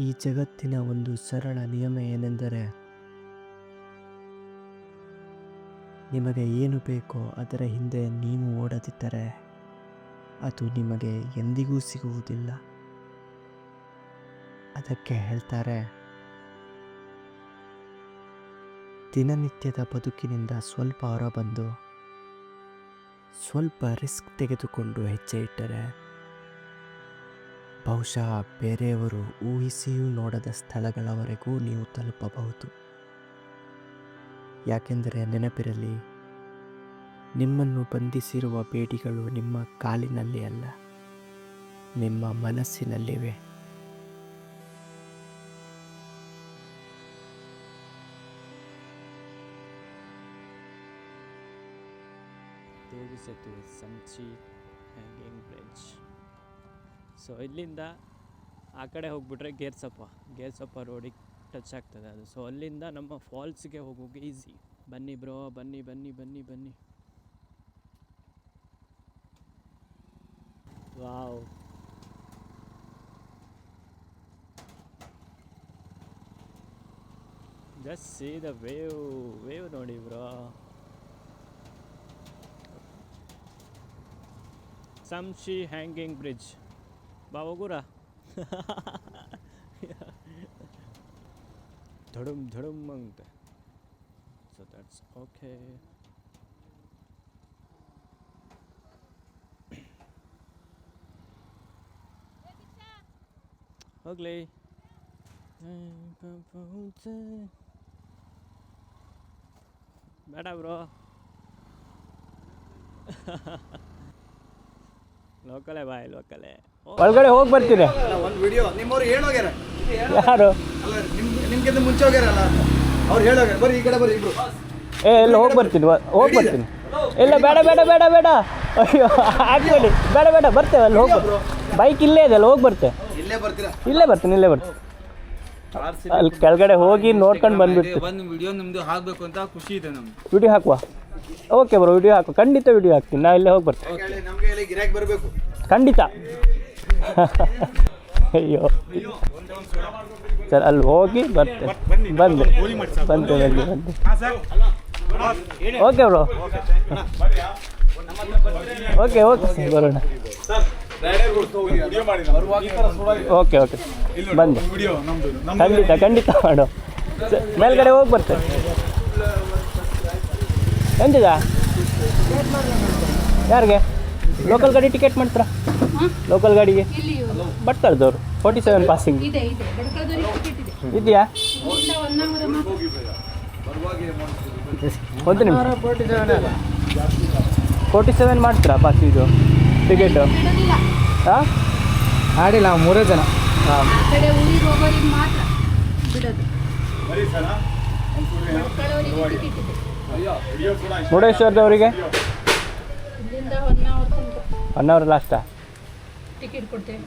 ಈ ಜಗತ್ತಿನ ಒಂದು ಸರಳ ನಿಯಮ ಏನೆಂದರೆ, ನಿಮಗೆ ಏನು ಬೇಕೋ ಅದರ ಹಿಂದೆ ನೀವು ಓಡದಿದ್ದರೆ ಅದು ನಿಮಗೆ ಎಂದಿಗೂ ಸಿಗುವುದಿಲ್ಲ. ಅದಕ್ಕೆ ಹೇಳ್ತಾರೆ, ದಿನನಿತ್ಯದ ಬದುಕಿನಿಂದ ಸ್ವಲ್ಪ ಹೊರಬಂದು ಸ್ವಲ್ಪ ರಿಸ್ಕ್ ತೆಗೆದುಕೊಂಡು ಹೆಜ್ಜೆ ಇಟ್ಟರೆ ಬಹುಶಃ ಬೇರೆಯವರು ಊಹಿಸಿಯೂ ನೋಡದ ಸ್ಥಳಗಳವರೆಗೂ ನೀವು ತಲುಪಬಹುದು. ಯಾಕೆಂದರೆ ನೆನಪಿರಲಿ, ನಿಮ್ಮನ್ನು ಬಂಧಿಸಿರುವ ಬೇಡಿಗಳು ನಿಮ್ಮ ಕಾಲಿನಲ್ಲಿ ಅಲ್ಲ, ನಿಮ್ಮ ಮನಸ್ಸಿನಲ್ಲಿವೆ. ತೇಗು ಸೇತುವೆ, ಸಂಚಿ ಹ್ಯಾಂಗಿಂಗ್ ಬ್ರಿಡ್ಜ್. ಸೊ ಇಲ್ಲಿಂದ ಆ ಕಡೆ ಹೋಗ್ಬಿಟ್ರೆ ಗೇರ್ಸಪ್ಪ ರೋಡಿಗೆ ಟಚ್ ಆಗ್ತದೆ ಅದು. ಸೊ ಅಲ್ಲಿಂದ ನಮ್ಮ ಫಾಲ್ಸ್ಗೆ ಹೋಗೋಕೆ ಈಸಿ. ಬನ್ನಿ ಬ್ರೋ, ಬನ್ನಿ ಬನ್ನಿ ಬನ್ನಿ ಬನ್ನಿ. Wow, just see the wave ನೋಡಿ ಬ್ರೋ. ಸಂಚಿ ಹ್ಯಾಂಗಿಂಗ್ ಬ್ರಿಡ್ಜ್ ಬಾ ಹೋಗುರ. ಧಡುಮ್ ಅಂತ. So that's okay. ಹೋಗ್ಲಿ. ಬೇಡ ಬ್ರೋ. ಲೋಕಲೇ ಬಾಯ್, ಲೋಕಲೇ. ಒಳಗಡೆ ಹೋಗಿ ಬರ್ತೀರಿ. ಒಂದು ವಿಡಿಯೋ ನಿಮ್ಮವ್ರು ಹೇಳೋಗ್ಯಾರ. ಯಾರು? ಅಲ್ಲ, ನಿಮ್ಗಿಂತ ಮುಂಚೆ ಹೋಗ್ಯಾರಲ್ಲ ಅವ್ರು ಹೇಳೋಗ್ಯಾರ. ಬರ್ರಿ ಈ ಕಡೆ ಬರ್ರಿ ಇಬ್ರು. ಎಲ್ಲ ಹೋಗಿ ಬರ್ತೀನಿ. ಇಲ್ಲ, ಬೇಡ ಅಯ್ಯೋ ಹಾಕ್ಬೇಡಿ. ಬೇಡ ಬರ್ತೇವೆ. ಅಲ್ಲಿ ಹೋಗಿ ಬೈಕ್ ಇಲ್ಲೇ ಇದೆ, ಅಲ್ಲಿ ಹೋಗಿ ಬರ್ತೇವೆ. ಇಲ್ಲೇ ಬರ್ತೀರಾ? ಇಲ್ಲೇ ಬರ್ತೀನಿ. ಅಲ್ಲಿ ಕೆಳಗಡೆ ಹೋಗಿ ನೋಡ್ಕೊಂಡು ಬಂದ್ಬಿಡ್ತೀವಿ. ಒಂದು ವಿಡಿಯೋ ನಿಮ್ದು ಹಾಕಬೇಕು ಅಂತ ಖುಷಿ ಇದೆ ನಮ್ಗೆ. ವಿಡಿಯೋ ಹಾಕುವ. ಓಕೆ ಬ್ರೋ, ವಿಡಿಯೋ ಹಾಕು. ಖಂಡಿತ ವಿಡಿಯೋ ಹಾಕ್ತೀನಿ. ನಾ ಇಲ್ಲೇ ಹೋಗಿ ಬರ್ತೇನೆ. ನಮಗೆ ಇಲ್ಲಿ ಗಿರಾಕಿ ಬರಬೇಕು ಖಂಡಿತ. ಅಯ್ಯೋ ಸರ್, ಅಲ್ಲಿ ಹೋಗಿ ಬರ್ತೇನೆ. ಬಂದೆ. Okay bro. ಓಕೆ ಬರೋಣ. ಓಕೆ ಬಂದೆ. ಖಂಡಿತ ಮಾಡು. ಮೇಲ್ಗಡೆ ಹೋಗಿ ಬರ್ತೇನೆ. ಎಂತಿದ? ಯಾರಿಗೆ? ಲೋಕಲ್ ಗಾಡಿ ಟಿಕೆಟ್ ಮಾಡ್ತೀರಾ? ಲೋಕಲ್ ಗಾಡಿಗೆ ಭಟ್ಕಳದವ್ರು 47 ಪಾಸಿಂಗ್ ಇದೆಯಾ? ಒಂದು ನಿಮಿಷ. 47 ಮಾಡ್ತೀರಾ ಪಾಸಿಂಗು ಟಿಕೆಟು? ಹಾಂ, ಆಡಿಲ್ಲ. 3 ಜನ. ಹಾಂ, ಮುರುಡೇಶ್ವರದವರಿಗೆ 1 ಅವರ್ ಲಾಸ್ಟಾ? टिकट ಕೊಡ್ತೇವೆ.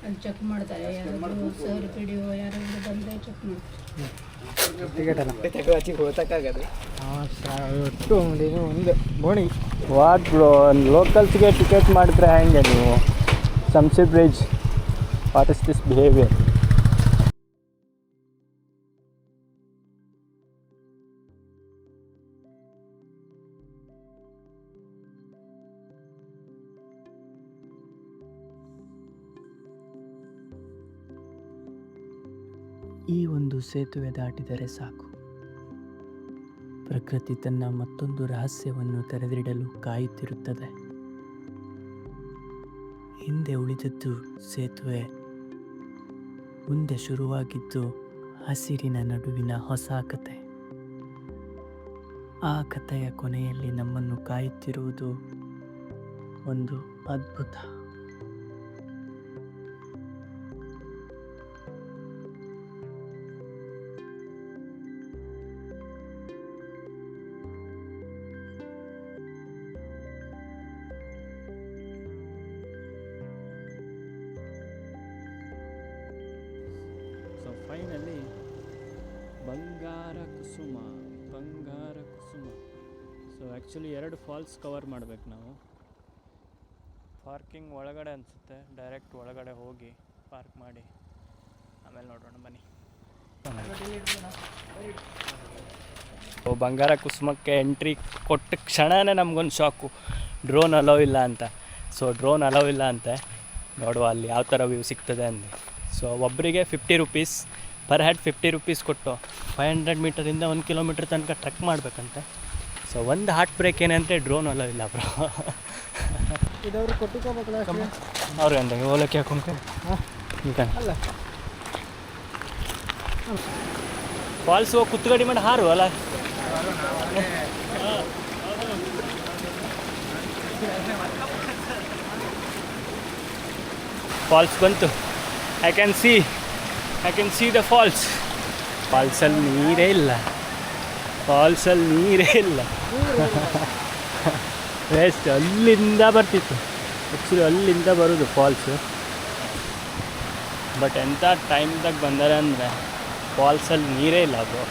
ಅಲ್ಲಿ ಚೆಕ್ ಮಾಡ್ತಾರೆ. ಯಾರಾದರೂ ಸರ್ ವಿಡಿಯೋ ಯಾರಾದರೂ ಬಂದರೆ ಚೆಕ್ ಮಾಡ್ತಾರೆ. ಟಿಕೆಟ್ ಒಂದು ಬೋಣಿ. ವಾಟ್ ಬ್ರೋ, ಲೋಕಲ್ಸ್ಗೆ ಟಿಕೆಟ್ ಮಾಡಿದ್ರೆ ಹೆಂಗೆ ನೀವು? Sanchi bridge, what is this behaviour? ಈ ಒಂದು ಸೇತುವೆ ದಾಟಿದರೆ ಸಾಕು, ಪ್ರಕೃತಿ ತನ್ನ ಮತ್ತೊಂದು ರಹಸ್ಯವನ್ನು ತೆರೆದಿಡಲು ಕಾಯುತ್ತಿರುತ್ತದೆ. ಹಿಂದೆ ಉಳಿದದ್ದು ಸೇತುವೆ, ಮುಂದೆ ಶುರುವಾಗಿದ್ದು ಹಸಿರಿನ ನಡುವಿನ ಹೊಸ ಕತೆ. ಆ ಕಥೆಯ ಕೊನೆಯಲ್ಲಿ ನಮ್ಮನ್ನು ಕಾಯುತ್ತಿರುವುದು ಒಂದು ಅದ್ಭುತ. ಸೊ ಫೈನಲಿ ಬಂಗಾರ ಕುಸುಮ. ಸೊ ಆ್ಯಕ್ಚುಲಿ 2 ಫಾಲ್ಸ್ ಕವರ್ ಮಾಡಬೇಕು ನಾವು. ಪಾರ್ಕಿಂಗ್ ಒಳಗಡೆ ಅನಿಸುತ್ತೆ, ಡೈರೆಕ್ಟ್ ಒಳಗಡೆ ಹೋಗಿ ಪಾರ್ಕ್ ಮಾಡಿ ಆಮೇಲೆ ನೋಡೋಣ ಬನ್ನಿ. ಬಂಗಾರ ಕುಸುಮಕ್ಕೆ ಎಂಟ್ರಿ ಕೊಟ್ಟ ಕ್ಷಣನೇ ನಮಗೊಂದು ಶಾಕು, ಡ್ರೋನ್ ಅಲೋ ಇಲ್ಲ ಅಂತ. ಸೊ ಡ್ರೋನ್ ಅಲೋ ಇಲ್ಲ ಅಂತೆ, ನೋಡುವ ಅಲ್ಲಿ ಯಾವ ಥರ ವ್ಯೂ ಸಿಗ್ತದೆ ಅಂದು. ಸೊ ಒಬ್ಬರಿಗೆ 50 ರೂಪೀಸ್ ಪರ್ ಹೆಡ್, 50 ರೂಪೀಸ್ ಕೊಟ್ಟು 500 ಮೀಟರಿಂದ 1 ಕಿಲೋಮೀಟ್ರ್ ತನಕ ಟ್ರೆಕ್ ಮಾಡಬೇಕಂತೆ. ಸೊ ಒಂದು ಹಾರ್ಟ್ ಬ್ರೇಕ್ ಏನಂದರೆ ಡ್ರೋನ್ ಅಲೋ ಇಲ್ಲ ಬ್ರೋ. ಅವ್ರು ಅಂದಂಗೆ ಓಲಕ್ಕೆ ಹಾಕೊಂಡೆ ಈಗ ಫಾಲ್ಸ್ ಹೋಗಿ ಕುತ್ತಗಡಿ ಮಾಡಿ ಹಾರು ಅಲ್ಲ. ಫಾಲ್ಸ್ ಬಂತು. ಐ ಕ್ಯಾನ್ ಸಿ ದ ಫಾಲ್ಸಲ್ಲಿ ನೀರೇ ಇಲ್ಲ, ವೇಸ್ಟ್. ಅಲ್ಲಿಂದ ಬರ್ತಿತ್ತು ಆ್ಯಕ್ಚುಲಿ, ಅಲ್ಲಿಂದ ಬರೋದು ಫಾಲ್ಸು. ಬಟ್ ಎಂಥ ಟೈಮ್ದಾಗ ಬಂದರೆ ಅಂದರೆ ಫಾಲ್ಸಲ್ಲಿ ನೀರೇ ಇಲ್ಲ ಬ್ರೋ.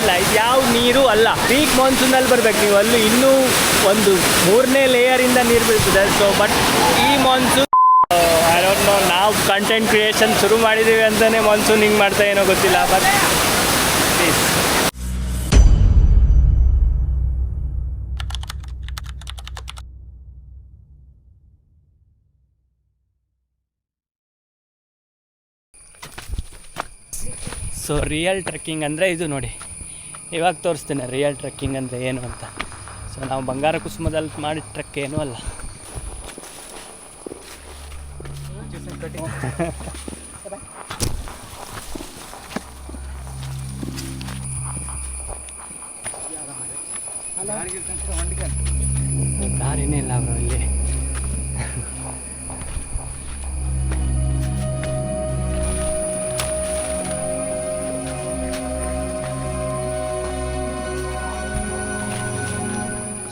ಇಲ್ಲ, ಇದು ಯಾವ ನೀರು ಅಲ್ಲ. ಪೀಕ್ ಮಾನ್ಸೂನಲ್ಲಿ ಬರ್ಬೇಕು ನೀವು, ಅಲ್ಲಿ ಇನ್ನೂ ಒಂದು 3ನೇ ಲೇಯರಿಂದ ನೀರು ಬೀಳ್ತದೆ. ಸೊ ಬಟ್ ಈ ಮಾನ್ಸೂನ್ ಐ ಡೋಂಟ್ ನೋ, ನಾವು ಕಂಟೆಂಟ್ ಕ್ರಿಯೇಷನ್ ಶುರು ಮಾಡಿದ್ದೀವಿ ಅಂತಲೇ ಮಾನ್ಸೂನ್ ಹಿಂಗೆ ಮಾಡ್ತಾ ಏನೋ ಗೊತ್ತಿಲ್ಲ. But please so real trekking ಅಂದರೆ ಇದು ನೋಡಿ. ಇವಾಗ ತೋರಿಸ್ತೇನೆ ರಿಯಲ್ ಟ್ರೆಕ್ಕಿಂಗ್ ಅಂದರೆ ಏನು ಅಂತ. ಸೊ ನಾವು ಬಂಗಾರ ಕುಸುಮದಲ್ಲಿ ಮಾಡಿದ ಟ್ರೆಕ್ ಏನೂ ಅಲ್ಲ. ದಾರಿನೇ ಇಲ್ಲ ಬ್ರೋ ಇಲ್ಲಿ.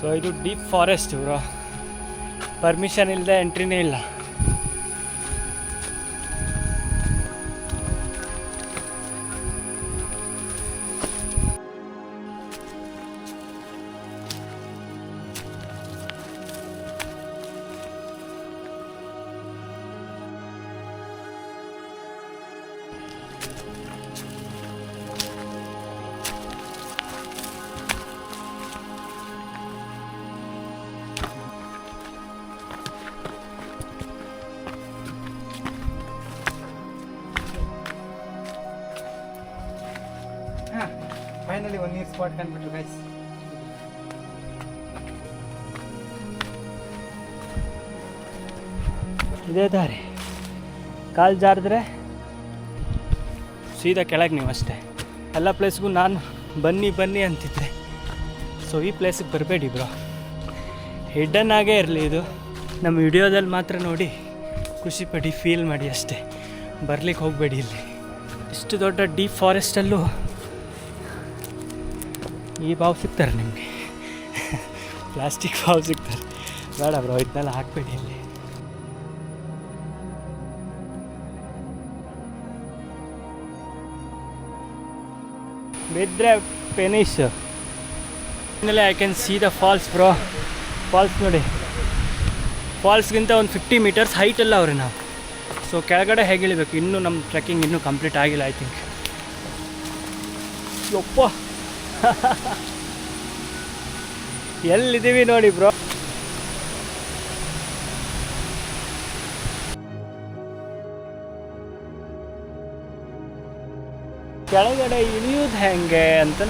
ಸೊ ಇದು ಡೀಪ್ ಫಾರೆಸ್ಟ್ ಬ್ರೋ, ಪರ್ಮಿಷನ್ ಇಲ್ಲದೆ ಎಂಟ್ರಿನೇ ಇಲ್ಲ. ಫೈನಲಿ ಒಂದು ನೀರು ಸ್ಪಾಟ್ ಕಂಡುಬಿಟ್ರು ಗೈಸ್. ಇದೇ ದಾರಿ, ಕಾಲು ಜಾರಿದ್ರೆ ಸೀದಾ ಕೆಳಗೆ ನೀವು ಅಷ್ಟೇ. ಎಲ್ಲ ಪ್ಲೇಸ್ಗೂ ನಾನು ಬನ್ನಿ ಅಂತಿದ್ದೆ. ಸೊ ಈ ಪ್ಲೇಸಿಗೆ ಬರಬೇಡಿ ಬ್ರೋ, ಹಿಡ್ಡನ್ ಆಗೇ ಇರಲಿ ಇದು. ನಮ್ಮ ವಿಡಿಯೋದಲ್ಲಿ ಮಾತ್ರ ನೋಡಿ ಖುಷಿಪಡಿ, ಫೀಲ್ ಮಾಡಿ ಅಷ್ಟೇ, ಬರ್ಲಿಕ್ಕೆ ಹೋಗಬೇಡಿ. ಇಲ್ಲಿ ಇಷ್ಟು ದೊಡ್ಡ ಡೀಪ್ ಫಾರೆಸ್ಟಲ್ಲೂ ಈ ಬಾವು ಸಿಗ್ತಾರೆ ನಿಮಗೆ, ಪ್ಲಾಸ್ಟಿಕ್ ಬಾವು ಸಿಗ್ತಾರೆ. ಬೇಡ ಬ್ರೋ, ಇದನ್ನೆಲ್ಲ ಹಾಕಬೇಡಿ ಇಲ್ಲಿ. ಬಿದ್ದರೆ ಫಿನಿಶ್. ಆಮೇಲೆ I can see the falls bro. Falls ನೋಡಿ, ಫಾಲ್ಸ್ಗಿಂತ ಒಂದು 50 ಮೀಟರ್ಸ್ ಹೈಟಲ್ಲ ಅವ್ರೆ ನಾವು. ಸೊ ಕೆಳಗಡೆ ಹೇಗೆ ಇಳಿಬೇಕು, ಇನ್ನೂ ನಮ್ಮ ಟ್ರೆಕ್ಕಿಂಗ್ ಇನ್ನೂ ಕಂಪ್ಲೀಟ್ ಆಗಿಲ್ಲ ಐ ಥಿಂಕ್. ಯಪ್ಪ ಎಲ್ಲಿದ್ದೀವಿ ನೋಡಿ ಬ್ರೋ. ಕೆಳಗಡೆ ಇಳಿಯೋದು ಹೆಂಗೆ ಅಂತ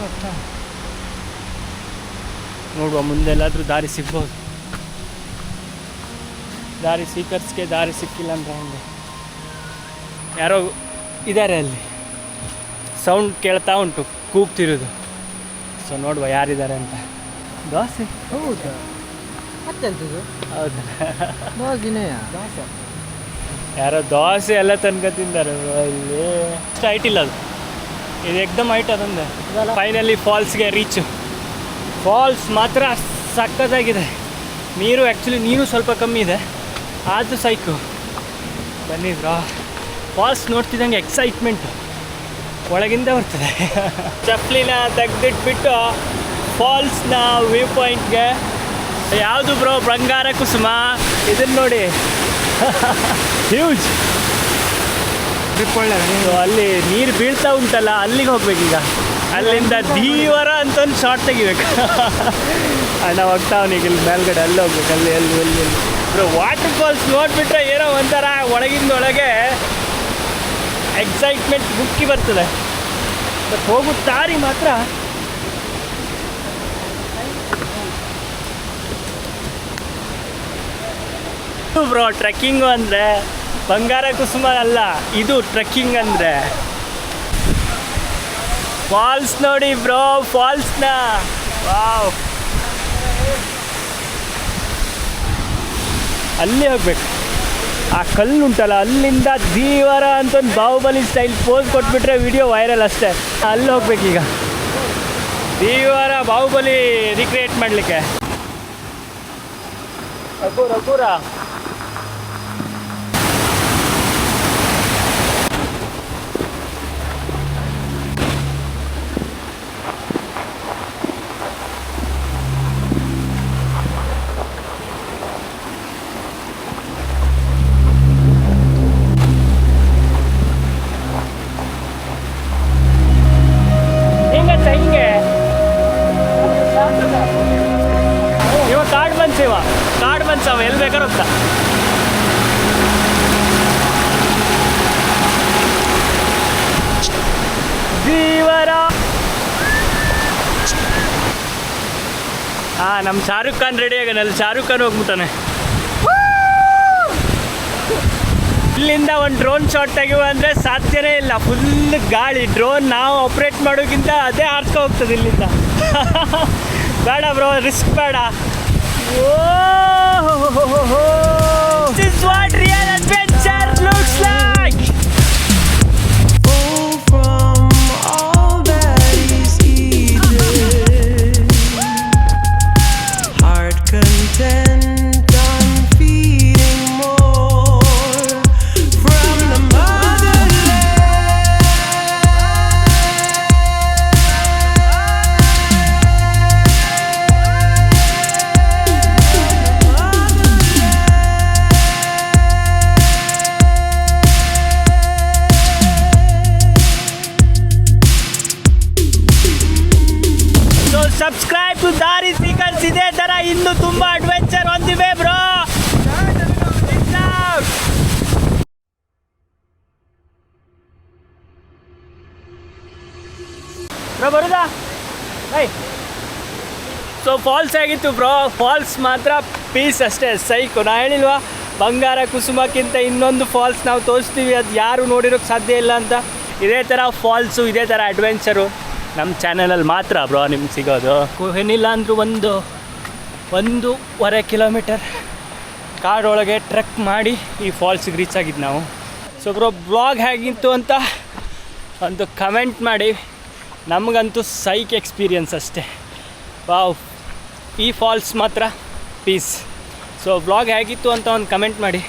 ನೋಡುವ, ಮುಂದೆ ಎಲ್ಲಾದರೂ ದಾರಿ ಸಿಗ್ಬೋದು. ದಾರಿ ಸೀಕರ್ಸ್ಗೆ ದಾರಿ ಸಿಕ್ಕಿಲ್ಲ ಅಂದರೆ ಹೆಂಗೆ. ಯಾರೋ ಇದ್ದಾರೆ ಅಲ್ಲಿ, ಸೌಂಡ್ ಕೇಳ್ತಾ ಉಂಟು, ಕೂಗ್ತಿರೋದು. ಸೊ ನೋಡುವ ಯಾರಿದ್ದಾರೆ ಅಂತ. ದೋಸೆ ಹೌದಾ? ಮತ್ತೆಂತದ್ದು? ಹೌದಾ? ದೋಸೆ ಯಾರೋ ದೋಸೆ ಎಲ್ಲ ತನಕ ತಿಂತಾರೆ ಇಲ್ಲಿ. ಅಷ್ಟು ಹೈಟ್ ಇಲ್ಲ ಅದು, ಇದು ಎಕ್ದಮ್ ಹೈಟ್ ಅದೊಂದು. Finally ಫಾಲ್ಸ್ಗೆ reach. ಫಾಲ್ಸ್ ಮಾತ್ರ ಸಕ್ಕತ್ತಾಗಿದೆ. ನೀರು ಆ್ಯಕ್ಚುಲಿ ನೀರು ಸ್ವಲ್ಪ ಕಮ್ಮಿ ಇದೆ, ಆದರೂ ಸೈಕು. ಬನ್ನಿ ಬ್ರೋ, ಫಾಲ್ಸ್ ನೋಡ್ತಿದ್ದಂಗೆ ಎಕ್ಸೈಟ್ಮೆಂಟು ಒಳಗಿಂದ ಬರ್ತದೆ. ಚಪ್ಪಲಿನ ತೆಗೆದಿಟ್ಬಿಟ್ಟು ಫಾಲ್ಸ್ನ ವ್ಯೂ ಪಾಯಿಂಟ್ಗೆ. ಯಾವುದು ಬ್ರೋ? ಬಂಗಾರ ಕುಸುಮ. ಇದನ್ನು ನೋಡಿ, ಹ್ಯೂಜ್. ಸೊ ಅಲ್ಲಿ ನೀರು ಬೀಳ್ತಾ ಉಂಟಲ್ಲ, ಅಲ್ಲಿಗೆ ಹೋಗ್ಬೇಕೀಗ. ಅಲ್ಲಿಂದ ಧೀವರ ಅಂತ ಒಂದು ಶಾರ್ಟ್ ತೆಗಿಬೇಕು. ಅಣ್ಣ ಹೋಗ್ತಾವನೀಗ ಇಲ್ಲಿ ಮೇಲ್ಗಡೆ, ಅಲ್ಲಿ ಹೋಗ್ಬೇಕು, ಅಲ್ಲಿ ಎಲ್ಲಿ ಬ್ರೋ. ವಾಟರ್ ಫಾಲ್ಸ್ ನೋಡಿಬಿಟ್ರೆ ಏನೋ ಒಂಥರ ಒಳಗಿಂದೊಳಗೆ ಎಕ್ಸೈಟ್ಮೆಂಟ್ ಮುಕ್ಕಿ ಬರ್ತದೆ. ಬಟ್ ಹೋಗೋ ದಾರಿ ಮಾತ್ರ ಬ್ರೋ. ಟ್ರೆಕ್ಕಿಂಗು ಅಂದರೆ ಬಂಗಾರ ಕುಸುಮ ಅಲ್ಲ, ಇದು ಟ್ರೆಕ್ಕಿಂಗ್ ಅಂದರೆ. ಫಾಲ್ಸ್ ನೋಡಿ ಬ್ರೋ, ಫಾಲ್ಸ್ನ. ವಾವ್, ಅಲ್ಲಿ ಹೋಗ್ಬೇಕು. ಆ ಕಲ್ಲು ಉಂಟಲ್ಲ, ಅಲ್ಲಿಂದ ಧೀವರ ಅಂತ ಒಂದು ಬಾಹುಬಲಿ ಸ್ಟೈಲ್ ಪೋಸ್ ಕೊಟ್ಬಿಟ್ರೆ ವಿಡಿಯೋ ವೈರಲ್ ಅಷ್ಟೇ. ಅಲ್ಲಿ ಹೋಗ್ಬೇಕೀಗ, ಧೀವರ ಬಾಹುಬಲಿ ರಿಕ್ರಿಯೇಟ್ ಮಾಡಲಿಕ್ಕೆ. ರಘುರ ಕಾರ್ಡ್ ಬನ್ಸವ ಎಲ್ಲಿ ಬೇಕಾದ್ರೆ ಹೋಗ್ತಾ. ಜೀವರ. ನಮ್ಮ ಶಾರುಖ್ ಖಾನ್ ರೆಡಿ ಆಗನಲ್ಲಿ. ಶಾರುಖ್ ಖಾನ್ ಹೋಗ್ಬಿಟ್ಟಾನೆ. ಇಲ್ಲಿಂದ ಒಂದು ಡ್ರೋನ್ ಶಾಟ್ ತೆಗೆಯುವ ಅಂದರೆ ಸಾಧ್ಯನೇ ಇಲ್ಲ. ಫುಲ್ ಗಾಳಿ. ಡ್ರೋನ್ ನಾವು ಆಪ್ರೇಟ್ ಮಾಡೋಕ್ಕಿಂತ ಅದೇ ಹಾರ್ಸ್ಕೊ ಹೋಗ್ತದೆ ಇಲ್ಲಿಂದ. ಬೇಡ ಬ್ರೋ, ರಿಸ್ಕ್ ಬೇಡ. This is what real adventure looks like. Oh, from all that is eaten, heart content on feeding more from the motherland. Subscribe to Daari seekers. ಇದೇ ಥರ ಇನ್ನೂ ತುಂಬ ಅಡ್ವೆಂಚರ್ ಹೊಂದಿವೆ ಬ್ರೋ. ಬ್ರೋ ಬರುದಾ? ಬೈ. ಸೊ ಫಾಲ್ಸ್ ಆಗಿತ್ತು ಬ್ರೋ. Falls ಮಾತ್ರ peace ಅಷ್ಟೇ, ಸೈಕು. ನಾ ಹೇಳಿಲ್ವಾ, ಬಂಗಾರ ಕುಸುಮಕ್ಕಿಂತ ಇನ್ನೊಂದು ಫಾಲ್ಸ್ ನಾವು ತೋರಿಸ್ತೀವಿ, ಅದು ಯಾರು ನೋಡಿರೋಕ್ಕೆ ಸಾಧ್ಯ ಇಲ್ಲ ಅಂತ. ಇದೇ ಥರ ಫಾಲ್ಸು, ಇದೇ ಥರ ಅಡ್ವೆಂಚರು ನಮ್ಮ ಚಾನಲಲ್ಲಿ ಮಾತ್ರ ಬ್ರೋ ನಿಮ್ಗೆ ಸಿಗೋದು. ಏನಿಲ್ಲ ಅಂದರೂ 1.5 ಕಿಲೋಮೀಟರ್ ಕಾಡೊಳಗೆ ಟ್ರೆಕ್ ಮಾಡಿ ಈ ಫಾಲ್ಸಿಗೆ ರೀಚ್ ಆಗಿದ್ದು ನಾವು. ಸೊ ಬ್ರೋ, ಬ್ಲಾಗ್ ಹೇಗಿತ್ತು ಅಂತ ಒಂದು ಕಮೆಂಟ್ ಮಾಡಿ. ನಮಗಂತೂ ಸೈಕ್ ಎಕ್ಸ್ಪೀರಿಯನ್ಸ್ ಅಷ್ಟೇ. ವಾವ್, ಈ ಫಾಲ್ಸ್ ಮಾತ್ರ ಪೀಸ್. ಸೊ ಬ್ಲಾಗ್ ಹೇಗಿತ್ತು ಅಂತ ಒಂದು ಕಮೆಂಟ್ ಮಾಡಿ,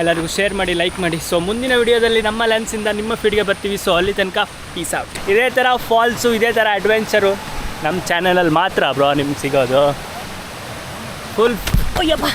ಎಲ್ಲರಿಗೂ ಶೇರ್ ಮಾಡಿ, ಲೈಕ್ ಮಾಡಿ. ಸೊ ಮುಂದಿನ ವಿಡಿಯೋದಲ್ಲಿ ನಮ್ಮ ಲೆನ್ಸಿಂದ ನಿಮ್ಮ ಫೀಡ್ಗೆ ಬರ್ತೀವಿ. ಸೊ ಅಲ್ಲಿ ತನಕ ಪೀಸ್ ಔಟ್. ಇದೇ ಥರ ಫಾಲ್ಸು, ಇದೇ ಥರ ಅಡ್ವೆಂಚರು ನಮ್ಮ ಚಾನಲಲ್ಲಿ ಮಾತ್ರ ಬ್ರೋ ನಿಮ್ಗೆ ಸಿಗೋದು. ಫುಲ್. ಅಯ್ಯಪ್ಪ.